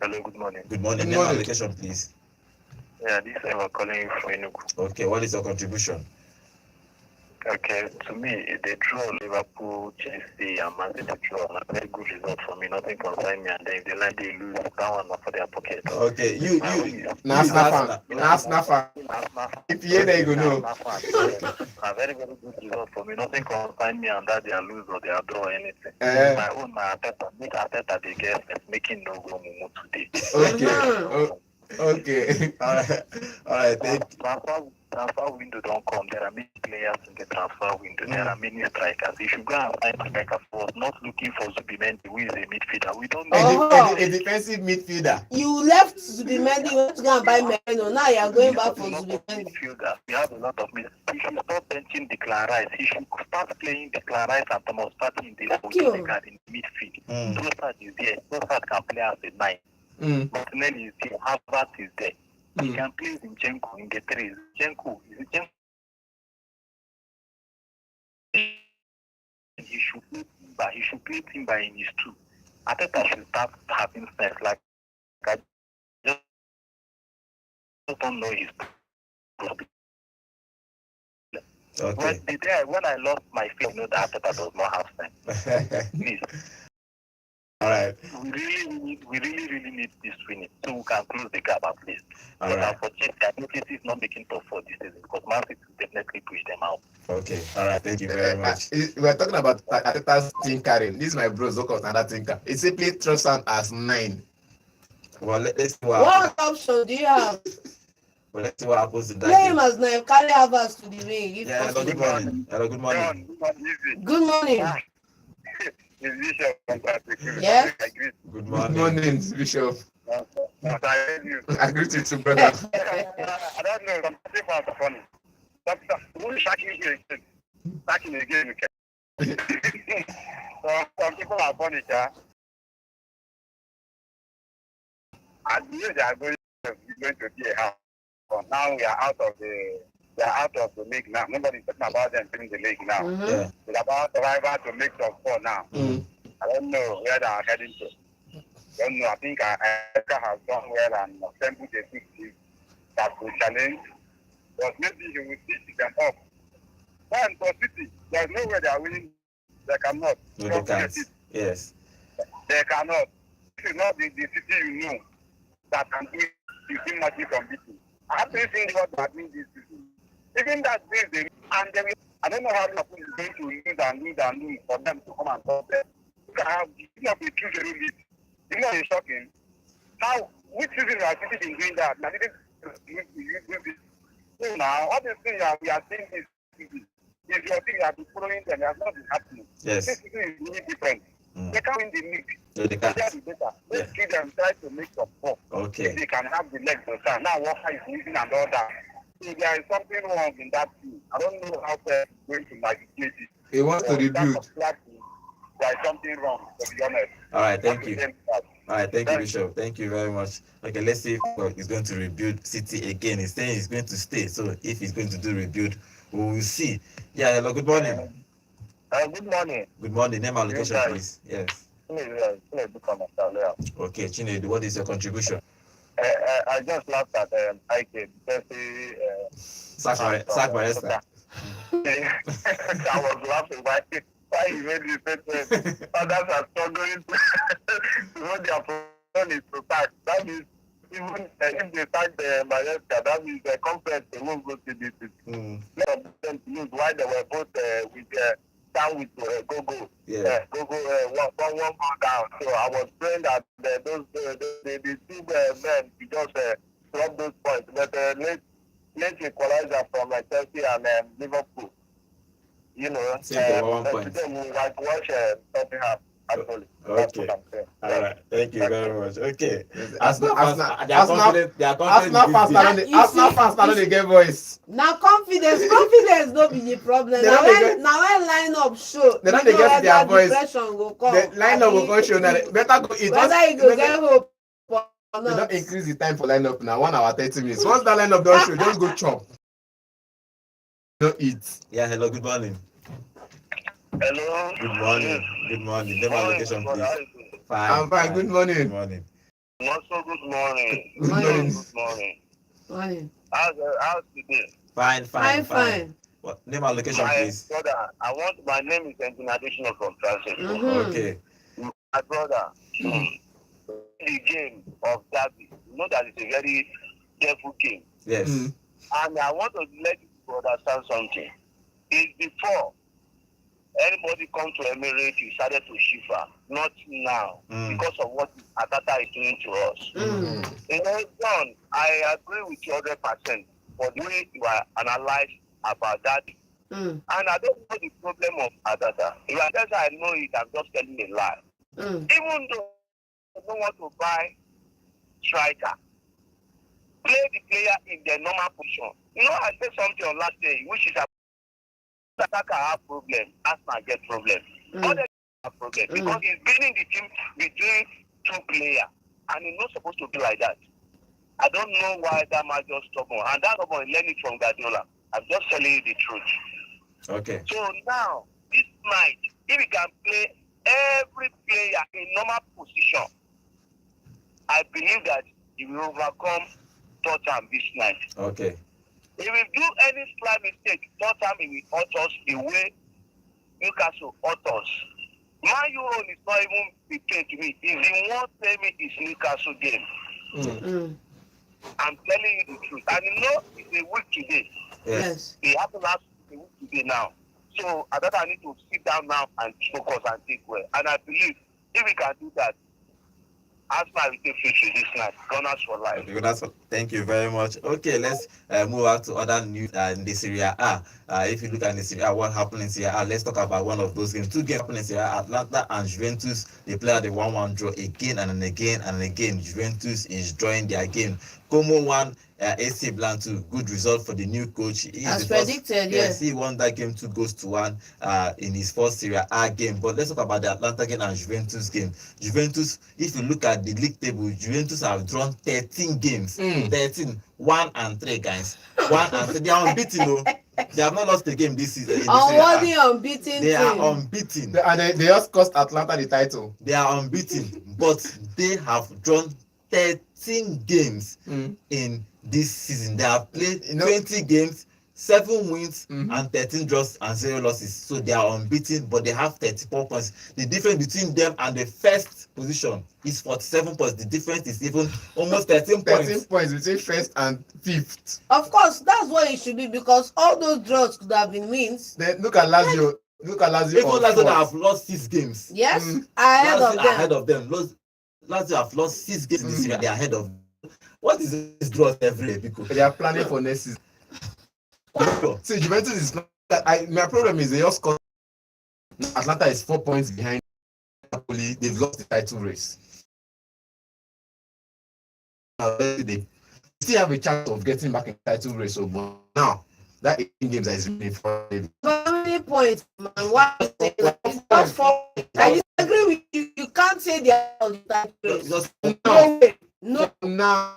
Hello, good morning. Good morning. Good Name morning. application, please. Yeah, this time I'm calling you from Enugu. Okay, what is your contribution? Okay, to me, the draw Liverpool, Chelsea, and Man City draw a very good result for me. Nothing concern me, and then if they like they lose, that one not for their pocket. Okay, you. Now Snafa. If you hear that, you go know. A very, very good result for me. Nothing concern me, and that they are lose or they are draw or anything. My own, my Atalanta, make Atalanta they get making no go mumu today. Okay. All right. Thank you. Transfer window don't come. There are many players in the transfer window. There are many strikers. If you go and find a striker for us, not looking for Zubimendi, who is a midfielder. We don't know. A defensive midfielder. You left Zubimendi, you went to go and buy Merino. Now you are going back for Zubimendi. We have a lot of midfielders. He should stop benching Declan Rice. He should start playing Declan Rice and Thomas Partey in the midfield. Trossard is there. Trossard can play as a 9. Martinelli is there. Havertz is there. He can play Zinchenko in the 3. Zinchenko. He should play Timber in his 2. Ateta should start having sense. Like I just don't know his problem. Okay. When I lost my faith, I know that Ateta does not have sense. Please. All right. We really need this winning so we can close the gap at least. All But right. unfortunately, I think Chelsea is not making top 4 this season because Man City will definitely push them out. Okay. All right. Thank you very much. We're talking about Ateta's tinkering. This is my bro Zoko, another tinker. He simply throws on as 9. Well, let's see what What option do you have? Well, let's see what happens in that Play him game. as 9, carry Havertz to the wing. If Yeah. Hello. possible. Good morning. Hello. Good morning. Good morning. Yes. Good Good morning. morning, Bishop. I greet you too, brother. I don't know. Some people are funny. Who's shacking you again? Shacking again. Some people are funny, yeah. I knew they are going to be a house. But now we are out of the league now. Nobody's talking about them in the league now. Yeah. It's about the rival to make top 4 now. I don't know where they are heading to. Don't know. I think Edgar has done well and assembled a good team that will challenge. But maybe he will teach them up. And for City, there's no way they are winning. They cannot. No, they can't. Yes. They cannot. This is not the City you know that can do 15 matches unbeaten. I have been seeing what they are doing this season. Even that day, and they will, I don't know how Liverpool is going to lose for them to come and top them. I have not been 2-0 lead. You know, it's shocking. Now, which season has City been doing that? Now, so now, all these things we are seeing this season. If you are saying you have been following them, it has not been happening. Yes. This season is really different. They can't win the league. No, they can't. They better. Let's give them try to make some four. Okay. If they can have the legs to stand. Now, Walker is losing and all that. So there is something wrong in that team. I don't know how they're going to navigate it. He wants to rebuild. There is something wrong, to be honest. All right. Thank you. All right, thank you, Bishop. Thank you very much. Okay, let's see if he's going to rebuild City again. He's saying he's going to stay. So if he's going to do rebuild, we will see. Yeah, hello, good morning. Good morning. Good morning. Name and location, please. Yes. Okay, Chinedu, what is your contribution? I just laughed at Ike because Sack Barista. I was laughing why he made this statement. Others are struggling to hold their position is to sack. That means even if they sack the Maresca, that means the conference they won't go to this. Let them lose while they were both with down with Gogo. Yeah. Gogo one more down. So I was praying that the two men we just drop those points. But late equalizer from Chelsea and Liverpool. You know, Today we watch Tottenham. Actually, that's Okay. what I'm saying. All right. Thank you very much. Okay. Arsenal Arsenal fans, they are confident. Arsenal fans now they get voice. Now confidence no be the problem. They Now don't dey when line up show, They you don't dey know get their whether voice. depression go come. The lineup will come show that better go eat. Whether you go get hope or They not. don't increase the time for lineup now. 1 hour 30 minutes. Once that lineup don't show, just go chop. Don't eat. Yeah, hello, good morning. Hello. Good morning. Good morning. Name and location, please. Fine. I'm fine. Good morning. Good morning. Also, good morning. Good morning. Good morning. Morning. How's today? Fine. What name and location, My please? brother, my name is Anthony Additional from Transit. Okay. My brother, the game of Derby, you know that it's a very careful game. Yes. And I want to let you understand something. It's before anybody come to Emirates, you started to shiver. Not now, because of what Atalanta is doing to us. You know, John, I agree with you 100% for the way you are analyzed about that. And I don't know the problem of Atalanta. If I just I know it, I'm just telling a lie. Even though I don't want to buy striker, play the player in their normal position. You know, I said something on last day, which is attacker have problem, Arsenal get problem. Other have problem because he's building the team between two players, and it's not supposed to be like that. I don't know why that man just stubborn, and that stubborn learning from Guardiola. I'm just telling you the truth. Okay. So now, this night, if we can play every player in normal position, I believe that he will overcome Tottenham this night. Okay. If we do any slight mistake, Tottenham will hurt us the way Newcastle hurt us. My own is not even the pain to me. If the one tell me it's Newcastle game. I'm telling you the truth. And you know, it's a week today. Yes. It happened last week today now. So I thought I need to sit down now and focus and take well. And I believe if we can do that, Arsenal will take victory this night. Gunners for life. Okay, thank you very much. Okay, let's move on to other news in the Serie A. If you look at the Serie A, what happened in Serie A? Let's talk about one of those games. Two games happened in Serie A. Atalanta and Juventus, they play at the 1-1 draw again and again. Juventus is drawing their game. Como won AC Milan 2. Good result for the new coach. As predicted, yes. He won that game 2-1 in his first Serie A game. But let's talk about the Atalanta game and Juventus game. Juventus, if you look at the league table, Juventus have drawn 13 games. 13. 1-3, guys. 1-3. They are unbeaten, though. They have not lost a game this season. Unworthy, unbeaten. They are unbeaten. And they just cost Atlanta the title. They are unbeaten, but they have drawn 13 games in this season. They have played 20 games, 7 wins and 13 draws and 0 losses. So they are unbeaten, but they have 34 points. The difference between them and the first position is 47 points. The difference is even almost 13 points. 13 points between first and fifth. Of course, that's what it should be, because all those draws could have been wins. Then look at Lazio. Look at Lazio. Even Lazio that have lost 6 games. Yes, ahead of them. Lazio have lost 6 games this year. They are ahead of them. What is this draw every year? Because they are planning for next season. See, Juventus is not. My problem is they just got. Atlanta is 4 points behind Napoli. They've lost the title race. They still have a chance of getting back in the title race. So, but now that 18 games is really for them. How many points, man? Why? Just 4. I disagree with you. You can't say they are on the title race. No way. No. Now,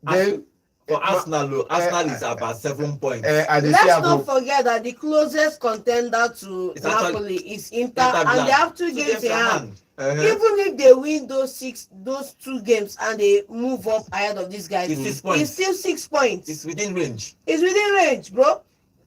then. For Arsenal is about 7 points. Let's not forget that the closest contender to Napoli is Inter, and they have 2 games in hand. Even if they win those 2 games and they move up ahead of these guys, it's still 6 points. It's within range. It's within range, bro.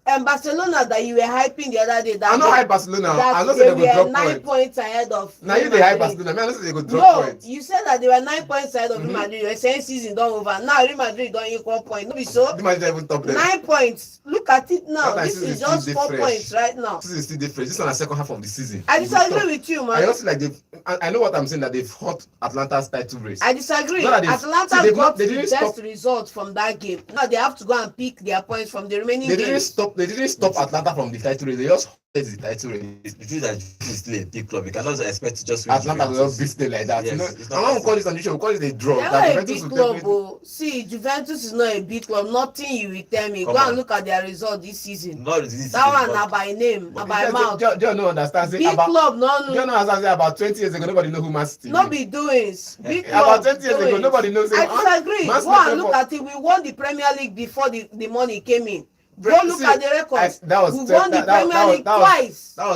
And Barcelona that you were hyping the other day, that I know hype Barcelona. I know they they go were drop 9 points ahead of. Now you they hype Barcelona. I know they go drop points. No, you said that they were 9 points ahead of Real Madrid. You were saying season don't over. Now Real Madrid don't equal point. No be so. Real Madrid even top them. 9 points. Look at it now. Sometimes this is just 4 points right now. This is still different. This is on the second half of the season. I disagree with you, man. I also like I know what I'm saying, that they've hurt Atlanta's title race. I disagree. Atlanta got the best result from that game. Now they have to go and pick their points from the remaining games. They didn't stop Atlanta from the title race. They just halted the title race. The truth that Juventus is still a big club. You cannot expect to just win Atlanta will Juventus. just beat them like that. Yes, You know, it's and not when we call possible. this on the show, we call it a draw. They're That not a Juventus big will club. definitely. Oh. See, Juventus is not a big club. Nothing you will tell me. Come Go on. and look at their result this season. Not this That one season, na but by name, na by John mouth. no understand. Say Big about club, no, John no, no understand. Say about 20 years ago, nobody know who Man City. no is. be doings. Big About club 20 years ago, doings. nobody knows. I disagree. Man Go and City look for- at it. We won the Premier League before the money came in. Go look See, at the record. that was We won the Premier League twice. That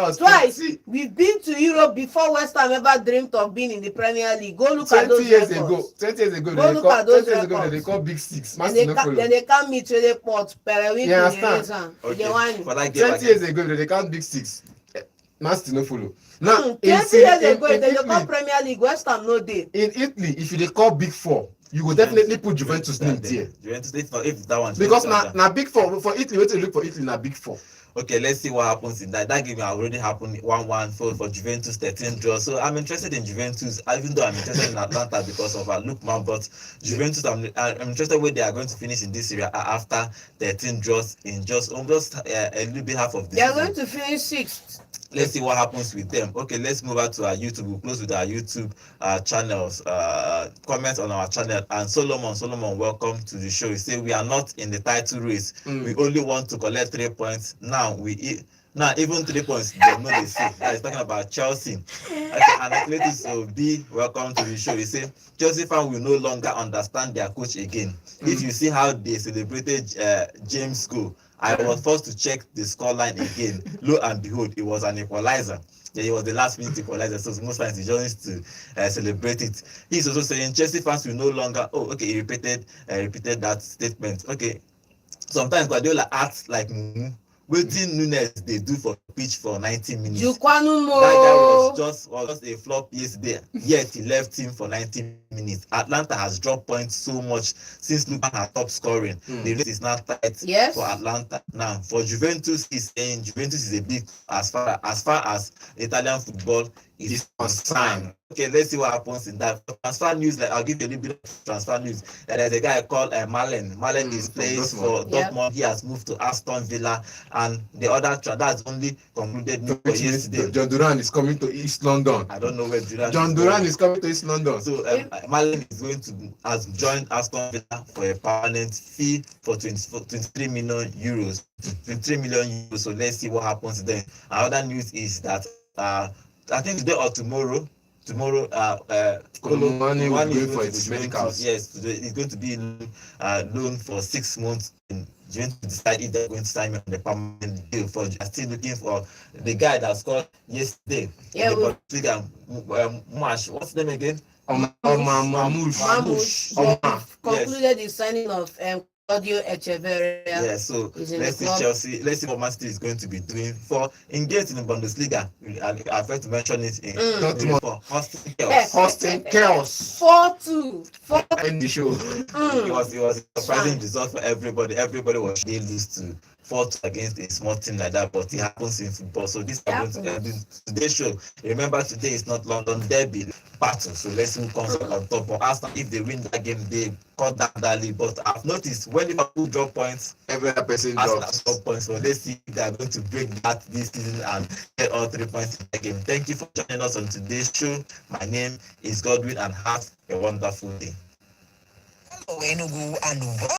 was Twice. See, We've been to Europe before West Ham ever dreamed of being in the Premier League. Go look 20 at those years records. ago, 20 years ago, Go they look call, at those 20 years ago, they records. call Big Six. Man Then City they, no follow. then they can't meet with the port. Perewin You understand? okay. For that game, 20 years ago, they count Big Six. Man City no follow. Now, 20 years ago, in they call Italy, Premier League. West Ham no day. in Italy, if you dey call Big Four, you will definitely put Juventus name there. Juventus, if that one. Because na Big Four for Italy, wetin you look for Italy na Big Four. Okay, let's see what happens in that. That game already happened 1-1 for Juventus, 13 draw. So I'm interested in Juventus, even though I'm interested in Atlanta because of Lookman. But Juventus, I'm interested where they are going to finish in this area after 13 draws in just almost a little bit half of the They are season. going to finish sixth. Let's see what happens with them. Okay, let's move on to our YouTube. We'll close with our YouTube channels. Comment on our channel. And Solomon, welcome to the show. You say we are not in the title race. We only want to collect 3 points. Now even 3 points, they know they see. That is talking about Chelsea. Okay, and Athletic Obi, welcome to the show. You say Chelsea fans will no longer understand their coach again. If you see how they celebrated James goal, I was forced to check the scoreline again. Lo and behold, it was an equalizer. Yeah, it was the last minute equalizer, so most times he just needs to celebrate it. He's also saying Chelsea fans will no longer. Oh, okay, he repeated that statement. Okay, sometimes Guardiola acts like Mumu. Wetin Nunes dey do for pitch for 90 minutes. That guy was just a flop yesterday, yet he left him for 90 minutes. Atlanta has dropped points so much since Lukan has stopped scoring. The race is now tight for Atlanta. Now, for Juventus, he's saying Juventus is a big as far as Italian football is concerned. Okay, let's see what happens in that. For transfer news, like I'll give you a little bit of transfer news. There's a guy called Malen. Malen is plays for Dortmund. He has moved to Aston Villa, and the other that's only concluded news for yesterday. John Duran is coming to East London. I don't know where John Duran is coming to East London. So Malen has joined Aston Villa for a permanent fee for 23 million euros. 23 million euros. So let's see what happens then. Another news is that I think today or tomorrow, Kolomani will go for its medicals. Yes, he's going to be loan for 6 months. Juventus decide if they're going to sign him on the permanent deal. For still looking for the guy that scored yesterday. Yeah, Mash. What's the name again? Mamush. Concluded the signing of Claudio Echeverria. Yeah, so let's see Chelsea. Let's see what Man City is going to be doing for engaged in the Bundesliga. I forgot to mention it in for hosting chaos. Hosting chaos. 4-2. End the show. It was a surprising result for everybody. Everybody was they lose to 4-2 against a small team like that, but it happens in football. So this happens today's show. Remember, today is not London Derby battle. So let's see who comes up on top. But Arsenal, if they win that game, they cut down that lead. But I've noticed when Liverpool drop points, every other person drops points. So let's see if they are going to break that this season and get all 3 points in the game. Thank you for joining us on today's show. My name is Godwin, and have a wonderful day.